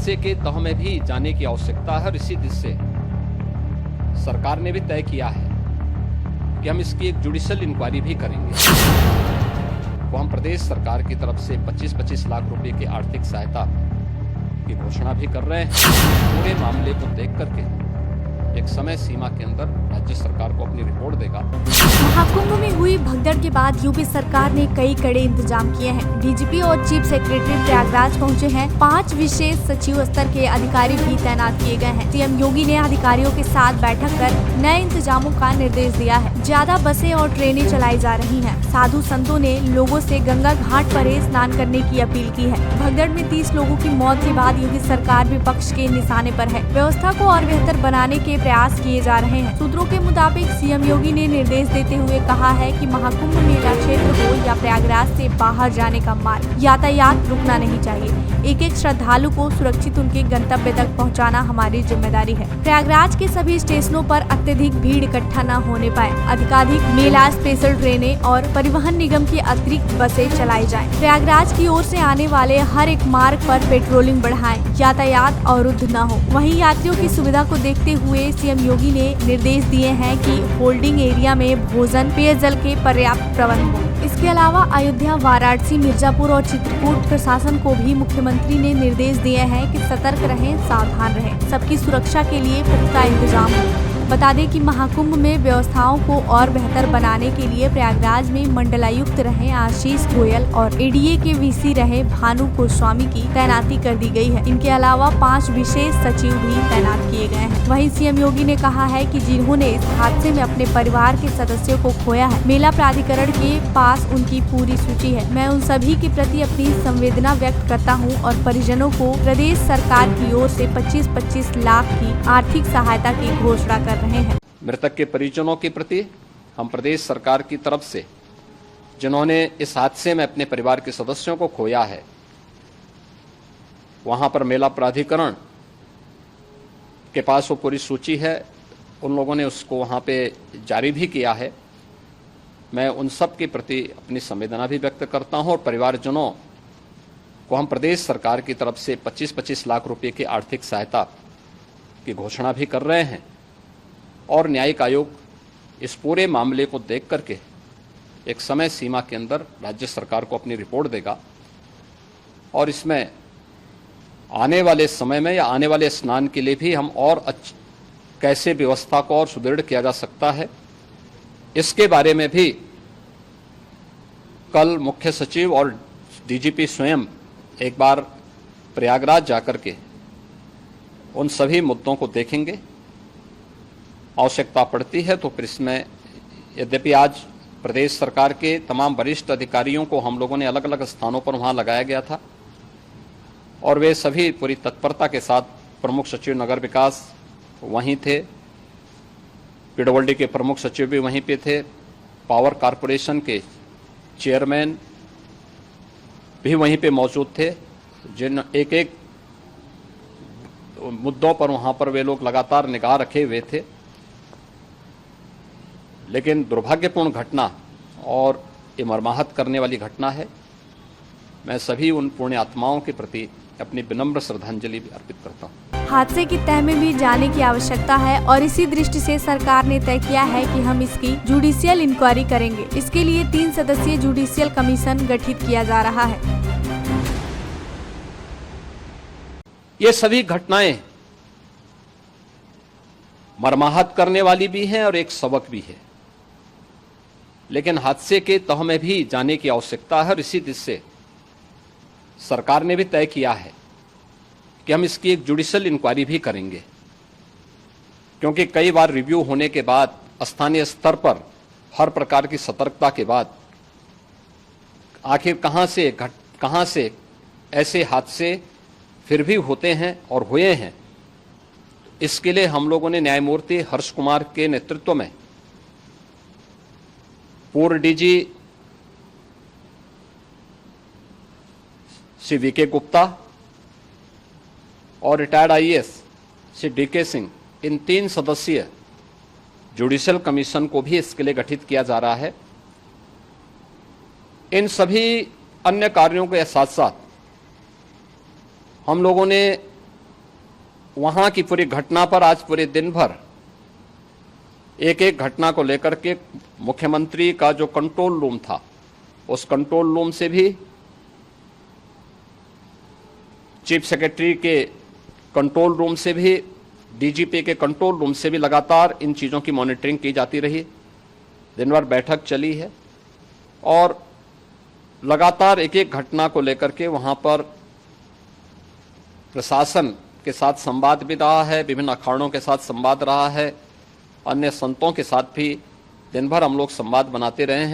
हादसे के तह में भी जाने की आवश्यकता है और इसी दिशा से सरकार ने भी तय किया है कि हम इसकी एक जुडिशियल इंक्वायरी भी करेंगे। तो हम प्रदेश सरकार की तरफ से 25-25 लाख रुपए की आर्थिक सहायता की घोषणा भी कर रहे हैं। पूरे मामले को देख करके एक समय सीमा के अंदर राज्य सरकार को अपनी रिपोर्ट देगा। महाकुंभ में हुई भगदड़ के बाद यूपी सरकार ने कई कड़े इंतजाम किए हैं। डीजीपी और चीफ सेक्रेटरी प्रयागराज पहुंचे हैं। 5 विशेष सचिव स्तर के अधिकारी भी तैनात किए गए हैं। सीएम योगी ने अधिकारियों के साथ बैठक कर नए इंतजामों का निर्देश दिया है। ज्यादा बसें और ट्रेनें चलाई जा रही हैं। साधु संतों ने लोगों से गंगा घाट पर स्नान करने की अपील की है। भगदड़ में 30 लोगों की मौत के बाद योगी सरकार विपक्ष के निशाने पर है। व्यवस्था को और बेहतर बनाने के प्रयास किए जा रहे हैं। सूत्रों के मुताबिक सीएम योगी ने निर्देश देते हुए कहा है कि महाकुंभ मेला क्षेत्र हो या प्रयागराज से बाहर जाने का मार्ग, यातायात रुकना नहीं चाहिए। एक श्रद्धालु को सुरक्षित उनके गंतव्य तक पहुंचाना हमारी जिम्मेदारी है। प्रयागराज के सभी स्टेशनों पर अत्यधिक भीड़ इकट्ठा न होने पाए। अधिकाधिक मेला स्पेशल ट्रेनें और परिवहन निगम की अतिरिक्त बसें चलाई जाएं। प्रयागराज की ओर से आने वाले हर एक मार्ग पर पेट्रोलिंग बढ़ाएं, यातायात अवरुद्ध न हो। वहीं यात्रियों की सुविधा को देखते हुए सीएम योगी ने निर्देश दिए हैं कि होल्डिंग एरिया में भोजन, पेयजल के पर्याप्त प्रबंध हो। इसके अलावा अयोध्या, वाराणसी, मिर्जापुर और चित्रकूट प्रशासन को भी मुख्यमंत्री ने निर्देश दिए हैं कि सतर्क रहें, सावधान रहें। सबकी सुरक्षा के लिए पुख्ता इंतजाम हो। बता दें कि महाकुंभ में व्यवस्थाओं को और बेहतर बनाने के लिए प्रयागराज में मंडलायुक्त रहे आशीष गोयल और एडीए के वीसी रहे भानु गोस्वामी की तैनाती कर दी गई है। इनके अलावा 5 विशेष सचिव भी तैनात किए गए हैं। वहीं सीएम योगी ने कहा है कि जिन्होंने इस हादसे में अपने परिवार के सदस्यों को खोया है, मेला प्राधिकरण के पास उनकी पूरी सूची है। मैं उन सभी के प्रति अपनी संवेदना व्यक्त करता हूँ और परिजनों को प्रदेश सरकार की ओर से 25-25 लाख की आर्थिक सहायता की घोषणा कर रहे हैं। मृतक के परिजनों के प्रति हम प्रदेश सरकार की तरफ से जिन्होंने इस हादसे में अपने परिवार के सदस्यों को खोया है, वहां पर मेला प्राधिकरण के पास वो पूरी सूची है। उन लोगों ने उसको वहां पे जारी भी किया है। मैं उन सब के प्रति अपनी संवेदना भी व्यक्त करता हूं और परिवारजनों को हम प्रदेश सरकार की तरफ से 25-25 लाख रुपए की आर्थिक सहायता की घोषणा भी कर रहे हैं। और न्यायिक आयोग इस पूरे मामले को देख करके एक समय सीमा के अंदर राज्य सरकार को अपनी रिपोर्ट देगा और इसमें आने वाले समय में या आने वाले स्नान के लिए भी हम और कैसे व्यवस्था को और सुदृढ़ किया जा सकता है, इसके बारे में भी कल मुख्य सचिव और डीजीपी स्वयं एक बार प्रयागराज जाकर के उन सभी मुद्दों को देखेंगे। आवश्यकता पड़ती है तो फिर इसमें, यद्यपि आज प्रदेश सरकार के तमाम वरिष्ठ अधिकारियों को हम लोगों ने अलग अलग स्थानों पर वहां लगाया गया था और वे सभी पूरी तत्परता के साथ, प्रमुख सचिव नगर विकास वहीं थे, पीडब्ल्यूडी के प्रमुख सचिव भी वहीं पे थे, पावर कारपोरेशन के चेयरमैन भी वहीं पे मौजूद थे, जिन एक एक मुद्दों पर वहां पर वे लोग लगातार निगाह रखे हुए थे। लेकिन दुर्भाग्यपूर्ण घटना और ये मर्माहत करने वाली घटना है। मैं सभी उन पुण्य आत्माओं के प्रति अपनी विनम्र श्रद्धांजलि भी अर्पित करता हूँ। हादसे की तह में भी जाने की आवश्यकता है और इसी दृष्टि से सरकार ने तय किया है कि हम इसकी जुडिशियल इंक्वायरी करेंगे। इसके लिए 3 सदस्यीय जुडिशियल कमीशन गठित किया जा रहा है। ये सभी घटनाएं मर्माहत करने वाली भी हैं और एक सबक भी है, लेकिन हादसे के तह में भी जाने की आवश्यकता है और इसी दिशा से सरकार ने भी तय किया है कि हम इसकी एक जुडिशियल इंक्वायरी भी करेंगे। क्योंकि कई बार रिव्यू होने के बाद, स्थानीय स्तर पर हर प्रकार की सतर्कता के बाद आखिर कहां से ऐसे हादसे फिर भी होते हैं और हुए हैं। इसके लिए हम लोगों ने न्यायमूर्ति हर्ष कुमार के नेतृत्व में पूर्व डीजी श्री वीके गुप्ता और retired IAS Shri DK Singh, इन 3 सदस्यीय जुडिशियल कमीशन को भी इसके लिए गठित किया जा रहा है। इन सभी अन्य कार्यों के साथ साथ हम लोगों ने वहां की पूरी घटना पर आज पूरे दिन भर एक एक घटना को लेकर के मुख्यमंत्री का जो कंट्रोल रूम था, उस कंट्रोल रूम से भी, चीफ सेक्रेटरी के कंट्रोल रूम से भी, डीजीपी के कंट्रोल रूम से भी लगातार इन चीज़ों की मॉनिटरिंग की जाती रही। दिन भर बैठक चली है और लगातार एक एक घटना को लेकर के वहां पर प्रशासन के साथ संवाद भी रहा है, विभिन्न अखाड़ों के साथ संवाद रहा है, अन्य संतों के साथ भी दिन भर हम लोग संवाद बनाते रहे हैं।